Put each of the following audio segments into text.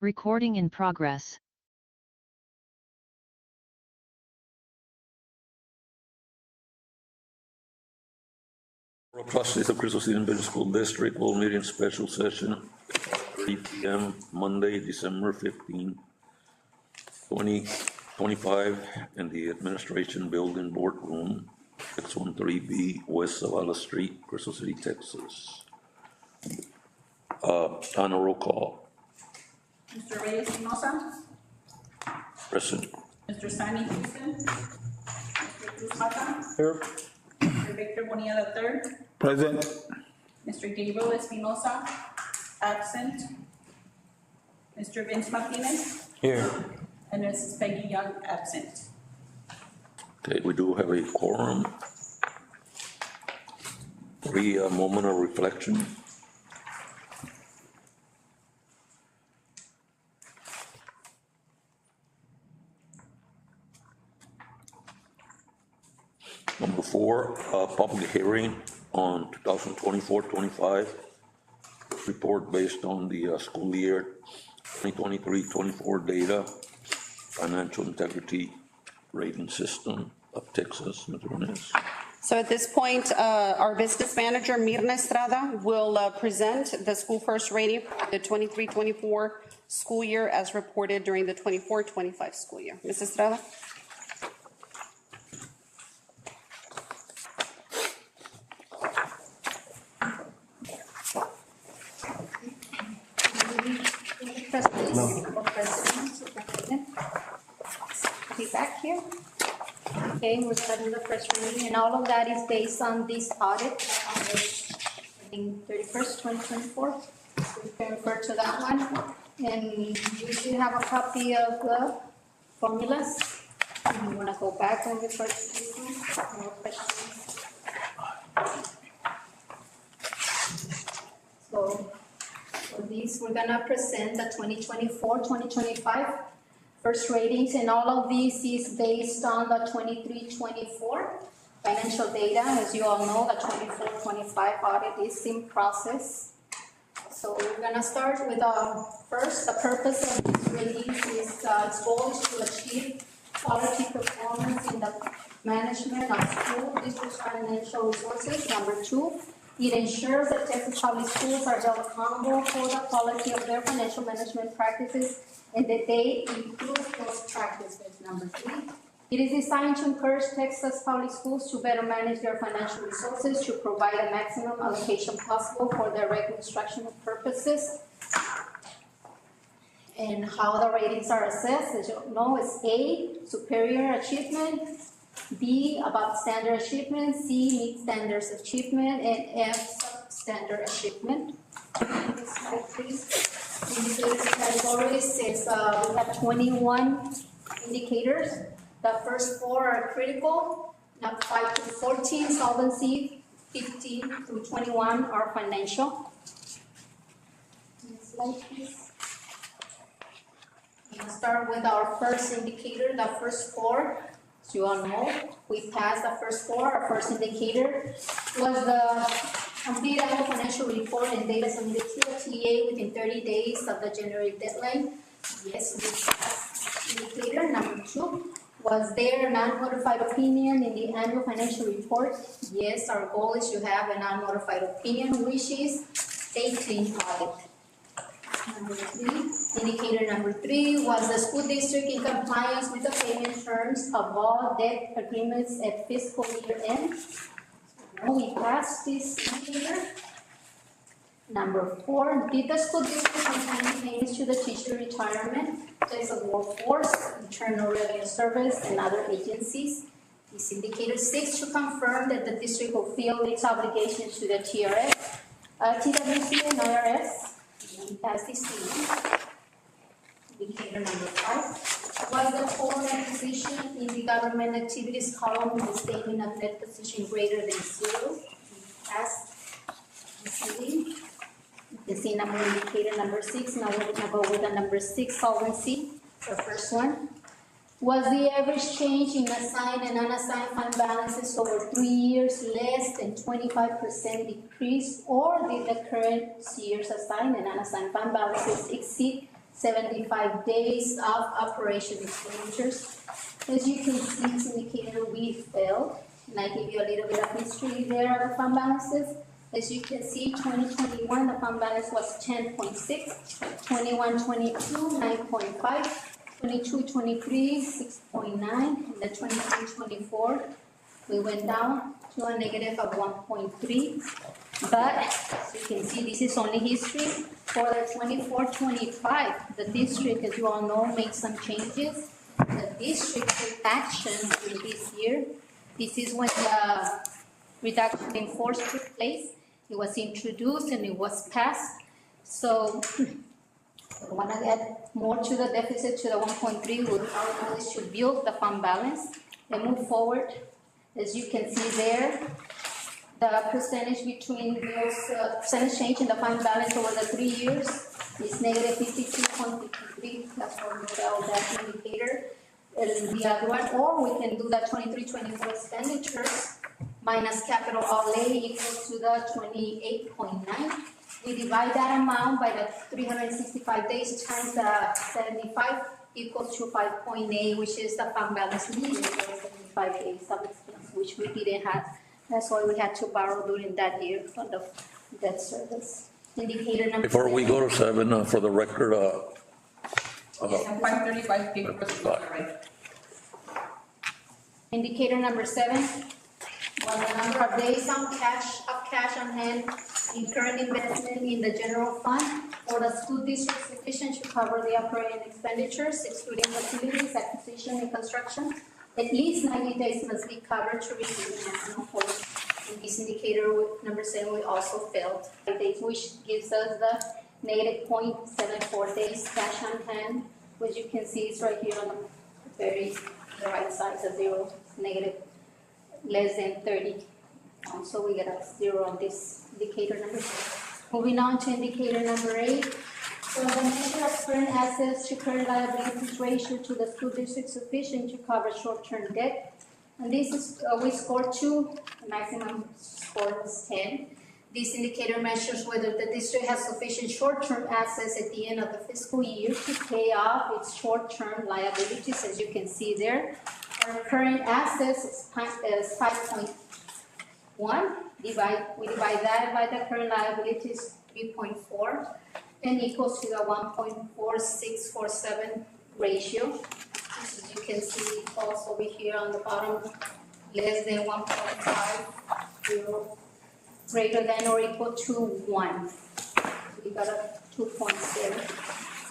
Recording in progress. Trustees of Crystal City Independent School District will meet in special session 3 p.m. Monday, December 15, 2025 in the Administration Building Boardroom, 613B West Zavala Street, Crystal City, Texas. On a roll call. Mr. Reyes-Espinosa. Present. Mr. Sammy Houston. Mr. Cruz Mata. Here. Mr. Victor Bonilla III. Present. Mr. Gabriel Espinosa. Absent. Mr. Vince Martinez. Here. And Mrs. Peggy Young, absent. Okay, we do have a quorum. Moment of reflection. Number 4, public hearing on 2024-25 report based on the school year 2023-24 data, financial integrity rating system of Texas. Ms. Renes. So at this point, our business manager, Mirna Estrada, will present the school first rating for the 23-24 school year as reported during the 24-25 school year. Ms. Estrada? Be back here. Okay, we're starting the first reading, and all of that is based on this audit on the 31st, 2024. So you can refer to that one, and you should have a copy of the formulas. If you want to go back and refer to this one, more questions. So for these, we're gonna present the 2024-2025 first ratings, and all of this is based on the 23-24 financial data. As you all know, the 24-25 audit is in process. So we're gonna start with first, the purpose of these ratings is its goal is to achieve quality performance in the management of school district's financial resources. Number 2, it ensures that Texas public schools are held accountable for the quality of their financial management practices and that they improve those practices. Number 3, it is designed to encourage Texas public schools to better manage their financial resources to provide a maximum allocation possible for their regular instructional purposes. And how the ratings are assessed, as you know, is A, superior achievement, B, above standard achievement, C, meet standards achievement, and F, substandard achievement. Next slide, please. In these categories, we have 21 indicators. The first 4 are critical, now 5 to 14, solvency, 15 through 21 are financial. Next slide, please. We'll start with our first indicator, the first 4. As you all know, we passed the first 4. Our first indicator was the complete annual financial report and data submitted to the TA within 30 days of the January deadline. Yes, we passed indicator. Number 2, was there an unmodified opinion in the annual financial report? Yes, our goal is to have an unmodified opinion, which is a clean audit. Number 3, indicator number 3, was the school district in compliance with the payment terms of all debt agreements at fiscal year end? So we passed this indicator. Number 4, did the school district make any payments to the teacher retirement, Texas Workforce, Internal Revenue Service, and other agencies? This indicator 6, to confirm that the district will fulfill its obligations to the TRS, TWC, and IRS. We passed this indicator number 5. Was the total net position in the government activities column in the statement of net position greater than 0? We passed this. You see number indicator number 6. Now we're going to go with the number 6, solvency, the first one. Was the average change in assigned and unassigned fund balances over 3 years less than 25% decrease, or did the current year's assigned and unassigned fund balances exceed 75 days of operation expenditures. As you can see, this indicator we failed, and I give you a little bit of history there of the fund balances. As you can see, 2021, the fund balance was 10.6, 21-22, 9.5, 22-23, 6.9, and the 23-24, we went down to a negative of 1.3. But as you can see, this is only history. For the 24-25, the district, as you all know, made some changes. The district took action in this year. This is when the reduction in force took place. It was introduced and it was passed. So we want to add more to the deficit, to the 1.3. Our goal is to build the fund balance and move forward. As you can see there, the percentage between those percentage change in the fund balance over the 3 years is negative 52.53. That's what we tell that indicator. And the other one, or we can do that 23-24 expenditures minus capital outlay equals to the 28.9. We divide that amount by the 365 days times the 75 equals to 5.8, which is the fund balance needed for 75 days of expense, which we didn't have. That's why we had to borrow during that year for the debt service. Indicator number. Before we go to 7, for the record, 535 papers, right? Indicator number 7 was the number of days of cash on hand in current investment in the general fund for the school district sufficient to cover the operating expenditures, excluding facilities, acquisition, and construction. At least 90 days must be covered to receive the maximum force. In this indicator, number 7, we also failed 5 days, which gives us the negative 0.74 days cash on hand, which you can see is right here on the right side of 0, negative less than 30. So we get a 0 on this indicator number 7. Moving on to indicator number 8. So the measure of current assets to current liabilities ratio to the school district sufficient to cover short-term debt. And this is, we scored 2, the maximum score was 10. This indicator measures whether the district has sufficient short-term assets at the end of the fiscal year to pay off its short-term liabilities, as you can see there. Our current assets is 5.1. We divide that by the current liabilities, 3.4, and equals to the 1.4647 ratio. As you can see, also over here on the bottom, less than 1.50, greater than or equal to 1. We got a 2.7.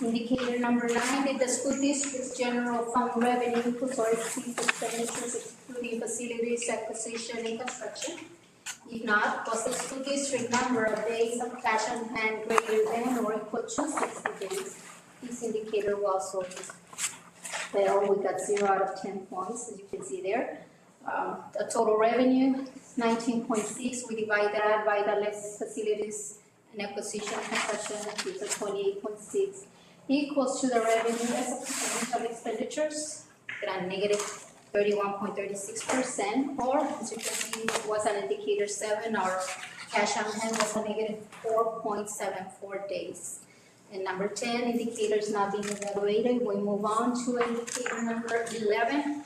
Indicator number 9, did the school district's general fund revenue equals or exceeds expenditures excluding facilities, acquisition, and construction? If not, was the school district number of days of cash on hand greater than or equal to 60 days? This indicator will also fail. We got 0 out of 10 points, as you can see there. The total revenue is 19.6. We divide that by the less facilities and acquisition construction, which is 28.6, equals to the revenue as a percentage of expenditures, at negative 31.36%, or as you can see, it was an indicator 7, our cash on hand was a negative 4.74 days. And number 10, indicators not being evaluated. We move on to indicator number 11.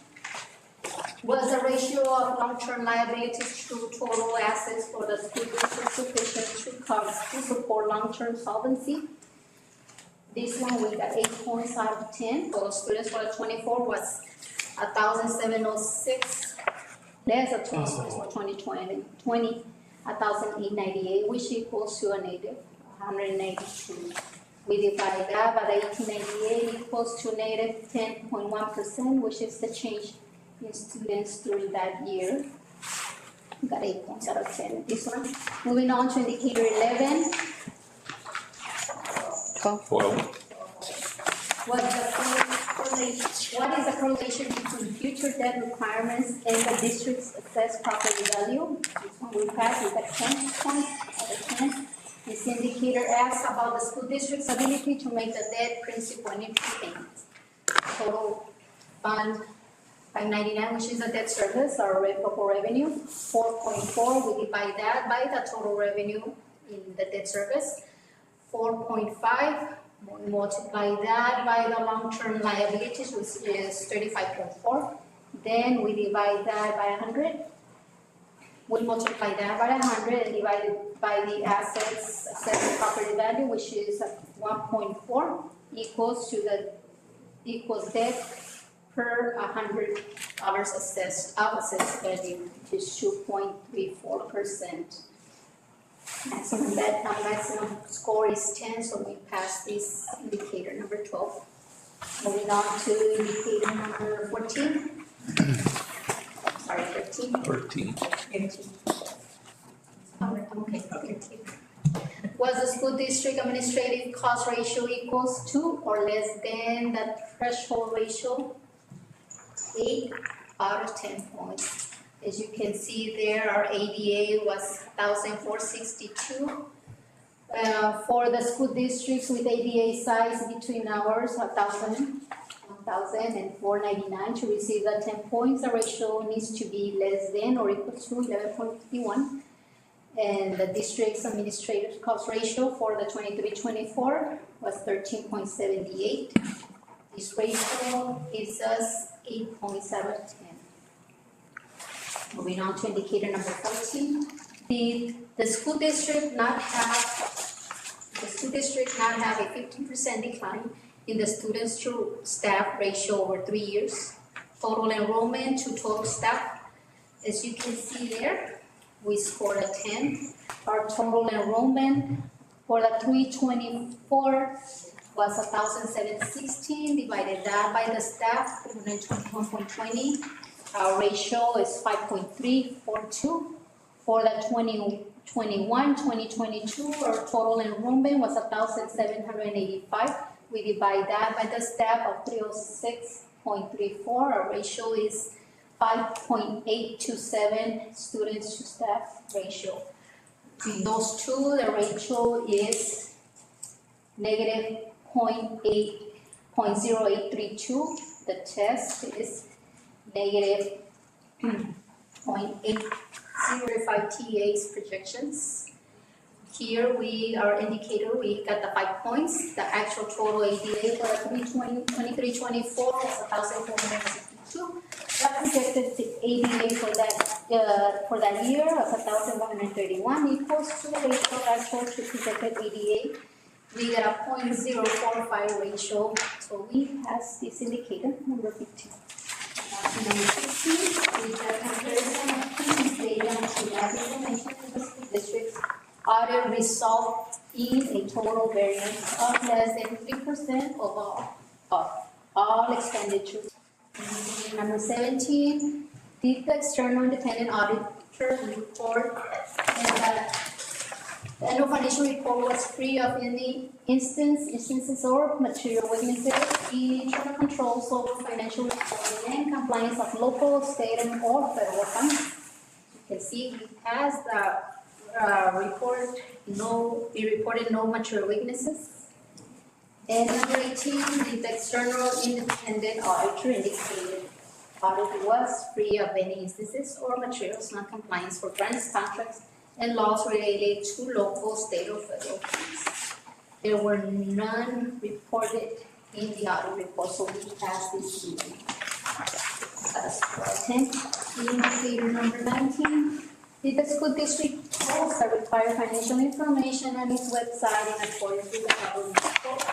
Was the ratio of long-term liabilities to total assets for the school district sufficient to support long-term solvency? This one we got 8 points out of 10. For the students for the 24 was 1,706, less of 20 students for 2020, 1,898, which equals to a negative 182. We divide that by the 1898 equals to negative 10.1%, which is the change in students during that year. We got 8 points out of 10. This one. Moving on to indicator 11. 12. What is the correlation between future debt requirements and the district's assessed property value? This one we passed with a 10 points out of 10. This indicator asks about the school district's ability to make the debt principal and interest payments. Total fund 599, which is the debt service, our revocable revenue, 4.4. We divide that by the total revenue in the debt service, 4.5. We multiply that by the long-term liabilities, which is 35.4. Then we divide that by 100. We multiply that by 100 and divide it by the assets property value, which is 1.4, equals debt per $100 assessed value, which is 2.34%. Maximum score is 10, so we pass this indicator number 12. Moving on to indicator number 14. Sorry, 13. 13. 13. Okay, 13. Was the school district administrative cost ratio equals to or less than the threshold ratio? 8 out of 10 points. As you can see there, our ADA was 1,462. For the school districts with ADA size between ours, 1,499 to receive the 10 points. The ratio needs to be less than or equal to 11.51. And the district's administrative cost ratio for the 23-24 was 13.78. This ratio gives us 8 points out of 10. Moving on to indicator number 14. The school district not have a 15% decline in the students to staff ratio over 3 years. Total enrollment to total staff, as you can see there, we scored a 10. Our total enrollment for the 324 was 1,716, divided that by the staff, 321.20. Our ratio is 5.342. For the 2022, our total enrollment was 1,785. We divide that by the staff of 306.34. Our ratio is 5.827 students to staff ratio. Between those two, the ratio is negative 0.0832. The test is negative 0.805 TA's projections. Here our indicator, we got the 5 points. The actual total ADA for the 23-24 was 1,462. The projected ADA for that year was 1,131, equals to the ratio of actual to projected ADA. We got a 0.045 ratio, so we pass this indicator, number 15. Number 16 is the comparison of previous data to that information in the school district's audit result in a total variance of less than 3% of all expenditures. Number 17, did the external independent auditor report that the annual financial report was free of any instances or material weaknesses in internal controls over financial reporting and compliance of local, state, and or federal funds. You can see he has the report, he reported no material weaknesses. And number 18, the external independent auditor indicated audit was free of any instances or materials non-compliance for grants, contracts, and laws related to local, state, or federal funds. There were none reported in the audit report, so we passed this meeting. Indicator number 19. Did the school district post the required financial information on its website in accordance with the government code,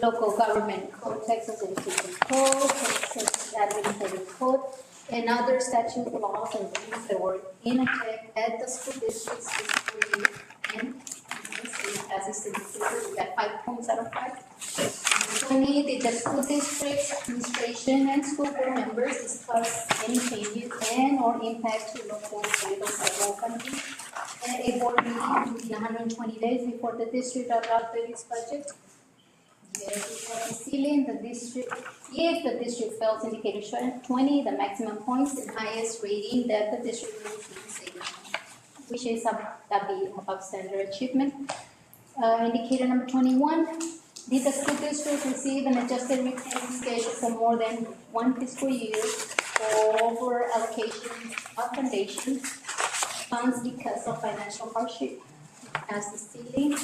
local government code, Texas Education Code, Texas Administrative Code, and other statute laws and rules that were in effect at the school district's fiscal year? And as a indicator, we got 5 points out of 5. 20, did the school district's administration and school board members discuss any changes and or impact to local, state, or federal funding at a board meeting within 120 days before the district adopted its budget? Yes, before the ceiling, the district, if the district fails indicator 20, the maximum points and highest rating that the district will receive, which is above standard achievement. Indicator number 21. Did the school district receive an adjusted repayment schedule for more than one fiscal year over allocation of foundation funds because of financial hardship? As the ceiling,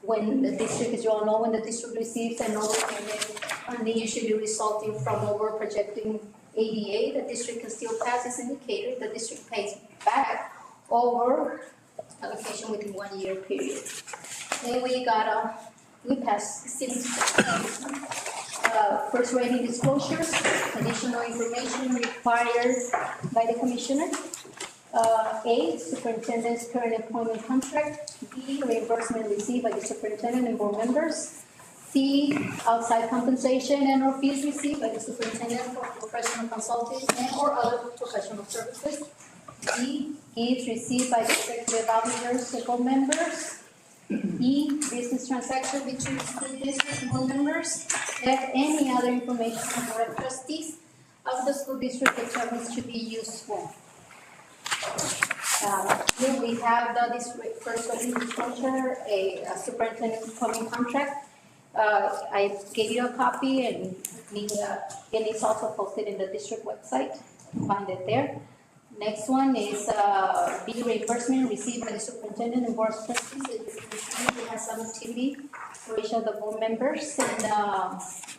when the district, as you all know, when the district receives an overpayment on the issue resulting from over projecting ADA, the district can still pass this indicator, the district pays back over allocation within 1 year period. Then we passed first rating disclosures, additional information required by the commissioner. A, superintendent's current employment contract. B, reimbursement received by the superintendent and board members. C, outside compensation and or fees received by the superintendent for professional consulting and or other professional services. D, gifts received by the executive officers and board members. E, business transaction between school district and board members. F, any other information the board of trustees of the school district determines to be useful. Here we have this first rating disclosure, a superintendent employment contract. I gave you a copy and it's also posted in the district website. Find it there. Next one is B, reimbursement received by the superintendent and board of trustees. It has some activity for each of the board members, and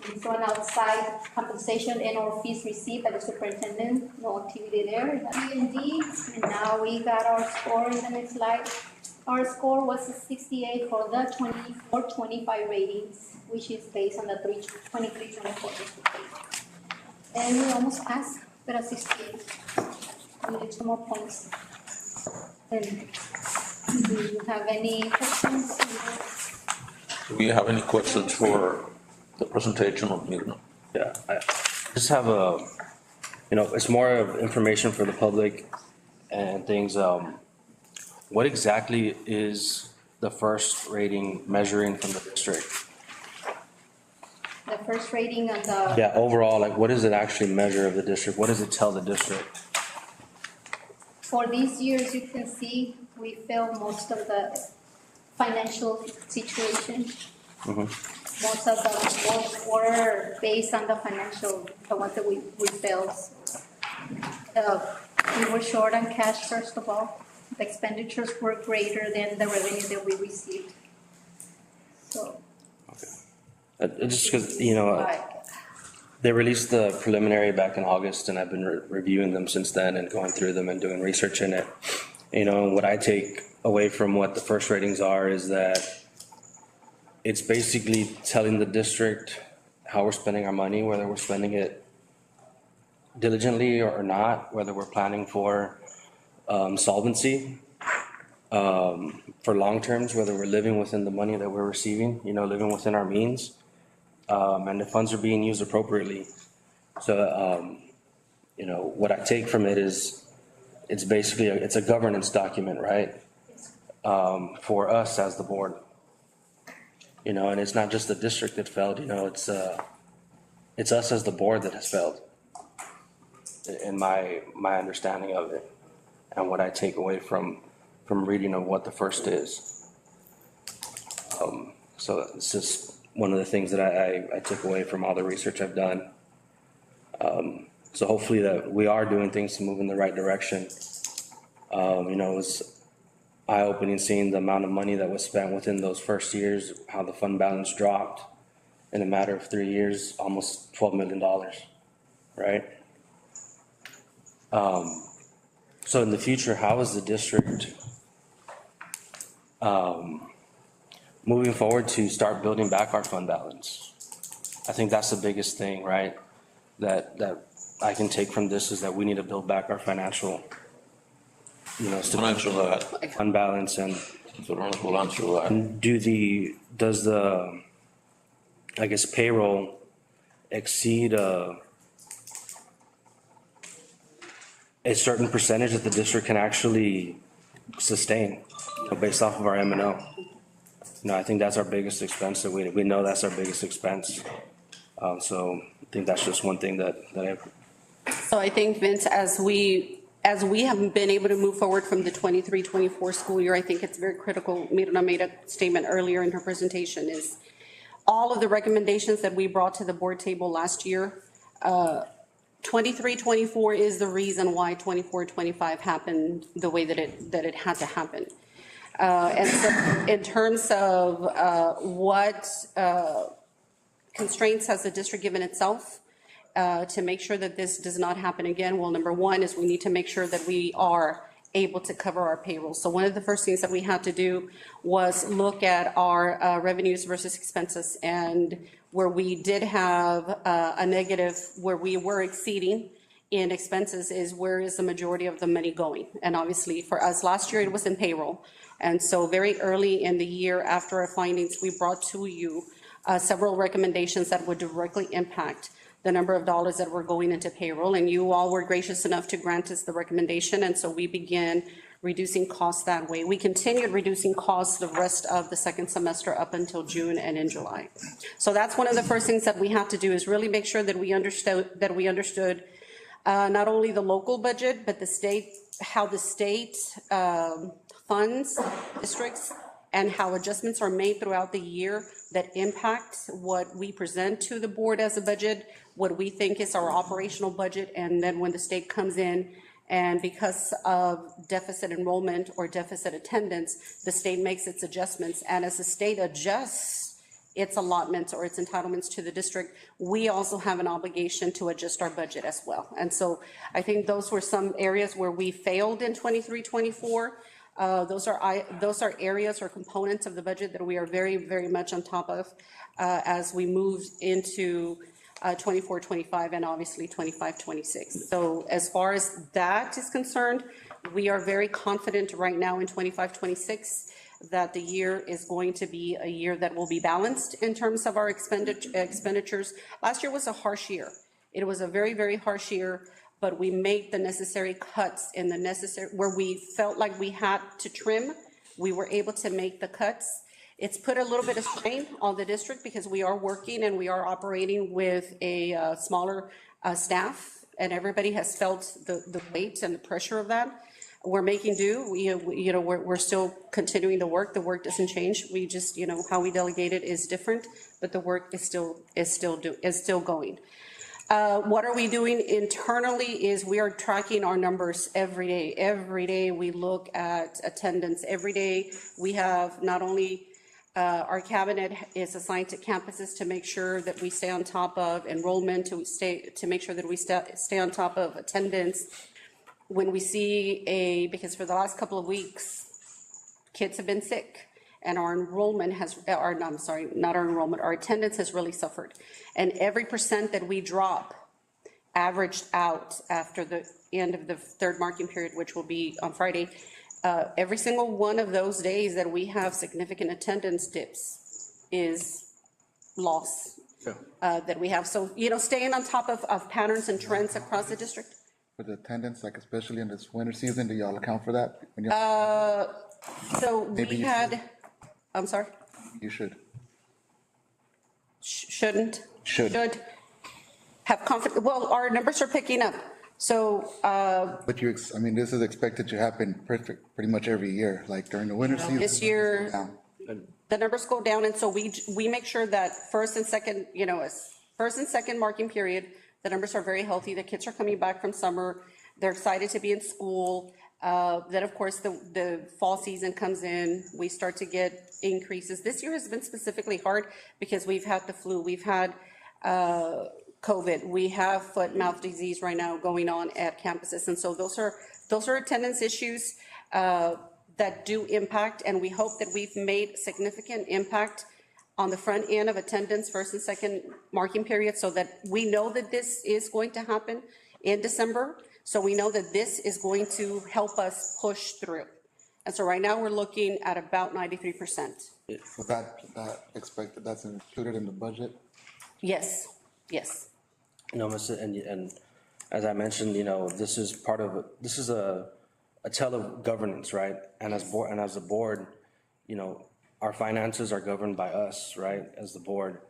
this one outside compensation and or fees received by the superintendent, no activity there. B and D, and now we got our score in the next slide. Our score was a 68 for the 24-25 ratings, which is based on the 23-24. And we almost passed, but a 68. We need 2 more points. And do you have any questions? Do we have any questions for the presentation of Mirna? Yeah, I just have it's more of information for the public and things. What exactly is the first rating measuring from the district? The first rating on the. Yeah, overall, like what does it actually measure of the district? What does it tell the district? For these years, you can see we fill most of the financial situation. Most of them were based on the financial, the ones that we filled. We were short on cash, first of all. The expenditures were greater than the revenue that we received. So. Just because, Right. they released the preliminary back in August, and I've been reviewing them since then and going through them and doing research in it. What I take away from what the first ratings are is that it's basically telling the district how we're spending our money, whether we're spending it diligently or not, whether we're planning for solvency, for long terms, whether we're living within the money that we're receiving, living within our means. And the funds are being used appropriately. So, what I take from it is, it's basically, it's a governance document, right? For us as the board. And it's not just the district that failed, it's us as the board that has failed. In my understanding of it, and what I take away from reading of what the first is. So it's just one of the things that I took away from all the research I've done. So hopefully that we are doing things to move in the right direction. It was eye-opening seeing the amount of money that was spent within those first years, how the fund balance dropped in a matter of 3 years, almost $12 million, right? So in the future, how is the district moving forward to start building back our fund balance? I think that's the biggest thing, right? That I can take from this is that we need to build back our financial, Financial that. fund balance, and So Ronald will answer that. does the, I guess, payroll exceed a certain percentage that the district can actually sustain, based off of our M&O? I think that's our biggest expense, that we know that's our biggest expense. So I think that's just one thing that So I think, Vince, as we have been able to move forward from the 23-24 school year, I think it's very critical. Mirna made a statement earlier in her presentation, is all of the recommendations that we brought to the board table last year, 23-24 is the reason why 24-25 happened the way that it had to happen. And so in terms of what constraints has the district given itself to make sure that this does not happen again? Well, number one is we need to make sure that we are able to cover our payroll. So one of the first things that we had to do was look at our revenues versus expenses. And where we did have a negative, where we were exceeding in expenses, is where is the majority of the money going? And obviously for us last year, it was in payroll. And so very early in the year after our findings, we brought to you several recommendations that would directly impact the number of dollars that were going into payroll. And you all were gracious enough to grant us the recommendation. And so we began reducing costs that way. We continued reducing costs the rest of the second semester up until June and in July. So that's one of the first things that we have to do, is really make sure that we understood not only the local budget, but the state, how the state funds districts, and how adjustments are made throughout the year that impact what we present to the board as a budget, what we think is our operational budget, and then when the state comes in, and because of deficit enrollment or deficit attendance, the state makes its adjustments. And as the state adjusts its allotments or its entitlements to the district, we also have an obligation to adjust our budget as well. And so I think those were some areas where we failed in 23-24. Those are areas or components of the budget that we are very, very much on top of as we move into 24-25 and obviously 25-26. So as far as that is concerned, we are very confident right now in 25-26 that the year is going to be a year that will be balanced in terms of our expenditures. Last year was a harsh year. It was a very, very harsh year, but we made the necessary cuts in the necessary, where we felt like we had to trim, we were able to make the cuts. It's put a little bit of strain on the district because we are working and we are operating with a smaller staff, and everybody has felt the weight and the pressure of that. We're making do. We're still continuing to work. The work doesn't change. We just, how we delegate it is different, but the work is still going. What are we doing internally is we are tracking our numbers every day. Every day we look at attendance. Every day we have not only our cabinet is assigned to campuses to make sure that we stay on top of enrollment, to make sure that we stay on top of attendance. When we see because for the last couple of weeks, kids have been sick. And our enrollment our attendance has really suffered. And every percent that we drop averaged out after the end of the third marking period, which will be on Friday, every single one of those days that we have significant attendance dips is loss that we have. So, staying on top of patterns and trends across the district. For the attendance, like especially in this winter season, do y'all account for that? So Maybe we you had, I'm sorry? You should. Shouldn't? Should. Have confidence. Well, our numbers are picking up. So. But this is expected to happen pretty much every year, like during the winter season. This year, down. the numbers go down, and so we make sure that first and second marking period, the numbers are very healthy. The kids are coming back from summer. They're excited to be in school. Then, of course, the fall season comes in. We start to get increases. This year has been specifically hard because we've had the flu. We've had COVID. We have foot-mouth disease right now going on at campuses. And so those are attendance issues that do impact, and we hope that we've made significant impact on the front end of attendance, first and second marking period, so that we know that this is going to happen in December. So we know that this is going to help us push through. And so right now we're looking at about 93%. So that's included in the budget? Yes. And as I mentioned, this is a tale of governance, right? And as a board, our finances are governed by us, right, as the board.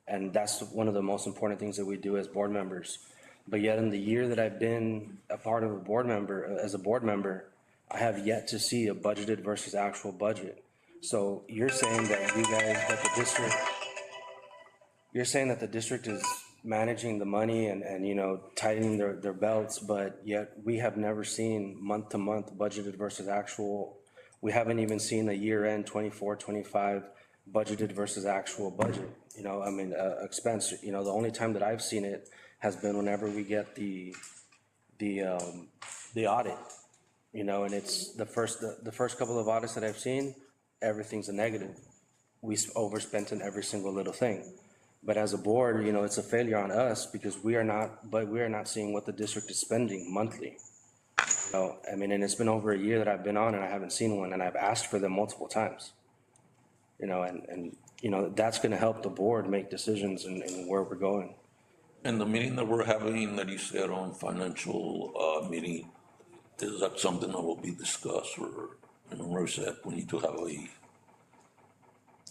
And that's one of the most important things that we do as board members. But yet in the year that I've been a part of a board member, I have yet to see a budgeted versus actual budget. So you're saying that the district is managing the money and tightening their belts, but yet we have never seen month to month budgeted versus actual we haven't even seen a year-end 24, 25 budgeted versus actual budget, you know, I mean, expense, you know, the only time that I've seen it has been whenever we get the audit, you know, and it's the first couple of audits that I've seen, everything's a negative. We overspent in every single little thing. But as a board, you know, it's a failure on us because we are not seeing what the district is spending monthly. So, I mean, and it's been over a year that I've been on and I haven't seen one, and I've asked for them multiple times. You know, and, you know, that's gonna help the board make decisions and where we're going. And the meeting that we're having that you said on financial, meeting, is that something that will be discussed or, you know, or is that we need to have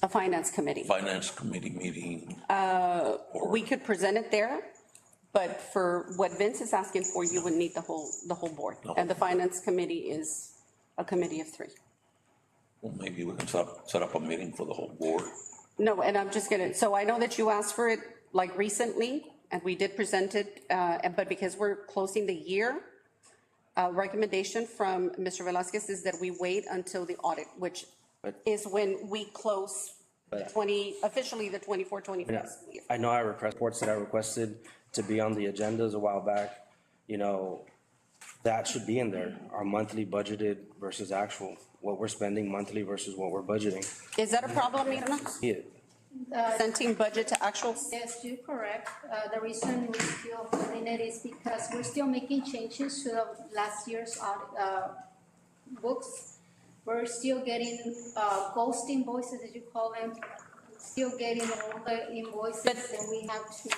A finance committee. finance committee meeting? We could present it there, but for what Vince is asking for, you would need the whole board. And the finance committee is a committee of 3. Well, maybe we can set up a meeting for the whole board. No, and I'm just gonna, so I know that you asked for it like recently, and we did present it, but because we're closing the year, recommendation from Mr. Velasquez is that we wait until the audit, which is when we close officially the 24, 25 school year. I know I reports that I requested to be on the agendas a while back, you know, that should be in there, our monthly budgeted versus actual, what we're spending monthly versus what we're budgeting. Is that a problem, Mirna? See it. Presenting budget to actual? Yes, you're correct. The reason we're still doing it is because we're still making changes to the last year's books. We're still getting ghost invoices, as you call them, still getting all the invoices, and we have to.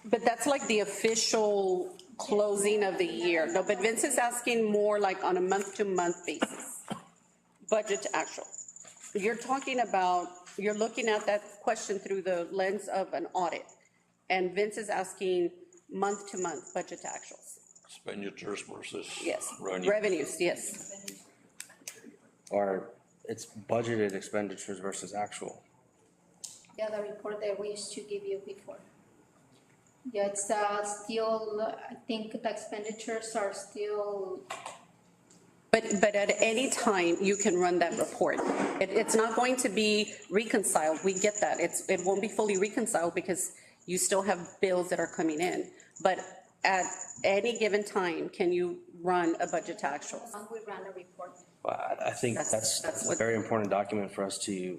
But that's like the official closing of the year. No, but Vince is asking more like on a month-to-month basis, budget to actual. You're talking about, you're looking at that question through the lens of an audit. And Vince is asking month-to-month budget to actuals. Expenditures versus. Yes. Revenue. Revenues, yes. Or it's budgeted expenditures versus actual. Yeah, the report that we used to give you before. Yeah, it's still, I think the expenditures are still, But at any time, you can run that report. It's not going to be reconciled. We get that. It won't be fully reconciled because you still have bills that are coming in. But at any given time, can you run a budget to actuals? we run a report. But I think that's a very important document for us to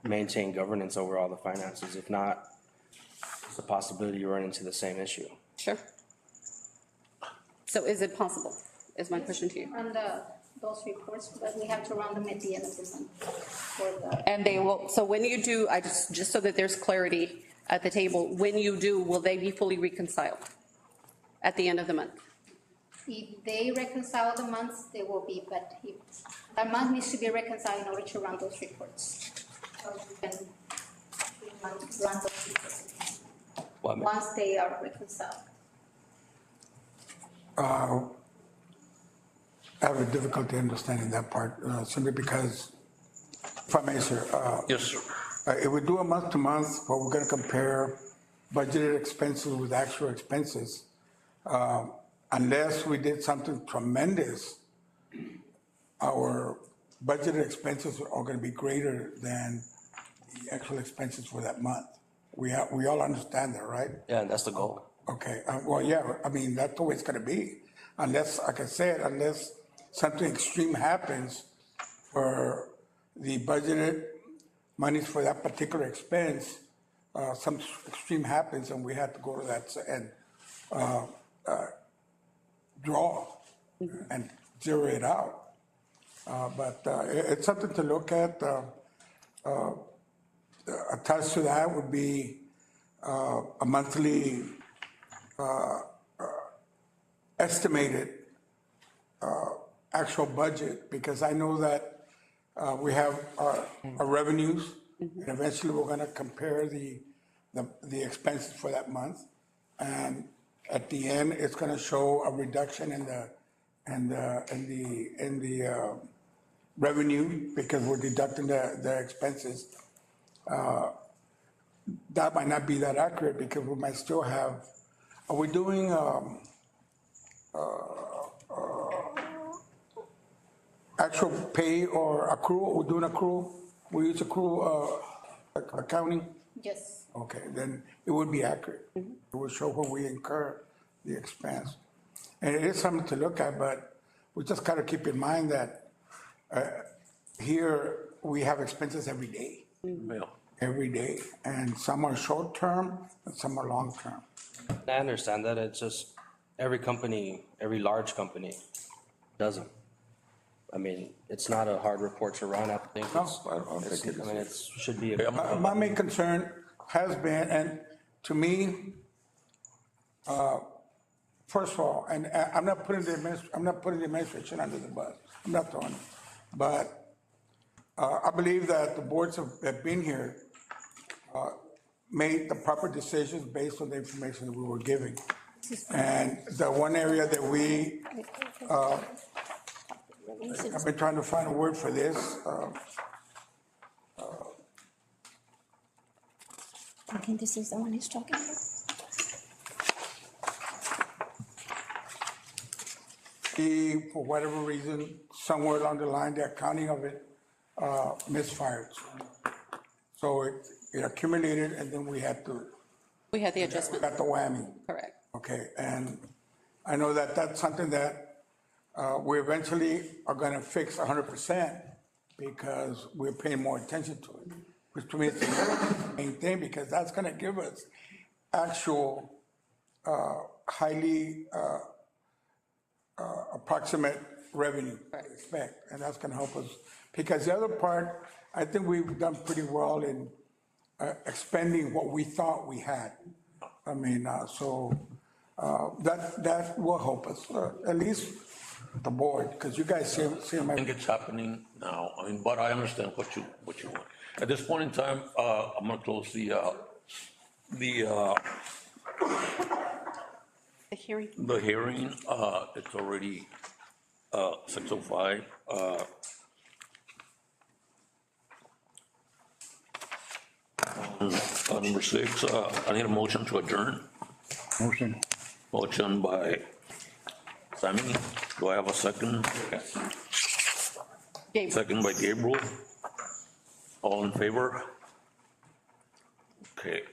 maintain governance over all the finances. If not, it's a possibility you run into the same issue. Sure. So is it possible, is my question to you? Run those reports, but we have to run them at the end of the month for the. And they will, so when you do, just so that there's clarity at the table, when you do, will they be fully reconciled at the end of the month? If they reconcile the months, they will be, but if, a month needs to be reconciled in order to run those reports. So you can run those reports once they are reconciled. I have a difficulty understanding that part, simply because, if I may, sir, Yes, sir. if we do a month to month, but we're gonna compare budgeted expenses with actual expenses, unless we did something tremendous, our budgeted expenses are gonna be greater than the actual expenses for that month. We all understand that, right? Yeah, that's the goal. Okay, well, yeah, I mean, that's the way it's gonna be. Unless, like I said, unless something extreme happens for the budgeted monies for that particular expense, some extreme happens and we have to go to that and draw and zero it out. But it's something to look at. Attached to that would be a monthly estimated actual budget, because I know that we have our revenues, and eventually we're gonna compare the expenses for that month. And at the end, it's gonna show a reduction in the revenue, because we're deducting the expenses. That might not be that accurate, because we might still have, are we doing, actual pay or accrual, we're doing accrual, we use accrual, accounting? Yes. Okay, then it would be accurate. It would show where we incur the expense. And it is something to look at, but we just gotta keep in mind that, here, we have expenses Yeah. every day, and some are short-term and some are long-term. I understand that, it's just, every company, every large company doesn't. I mean, it's not a hard report to run, I think No, it's, I don't think it I mean, is. should be. My main concern has been, and to me, first of all, and I'm not putting the administration under the bus, I'm not throwing it. But I believe that the boards have been here, made the proper decisions based on the information that we were giving. And the one area that we, I've been trying to find a word for this, I think this is the one he's talking about. for whatever reason, somewhere along the line, the accounting of it misfired. So it accumulated, and then we had to, We had the we adjustment, got the whammy. correct. Okay, and I know that that's something that we eventually are gonna fix 100% because we're paying more attention to it, which to me is the main thing, because that's gonna give us actual, highly approximate revenue to Right. expect, and that's gonna help us. Because the other part, I think we've done pretty well in expending what we thought we had. I mean, that will help us, at least the board, because you guys see I my, think it's happening now, I mean, but I understand what you want. At this point in time, I'm gonna close The hearing, the hearing, it's already, 6:05. Number 6, I need a motion to adjourn. Motion. Motion by Sammy, do I have a second? Gabe, Second by Gabriel. All in favor? Okay.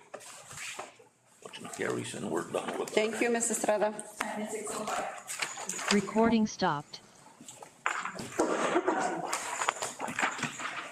Motion carries and we're done with it. thank you, Ms. Estrada. And it's 6:05. Recording stopped.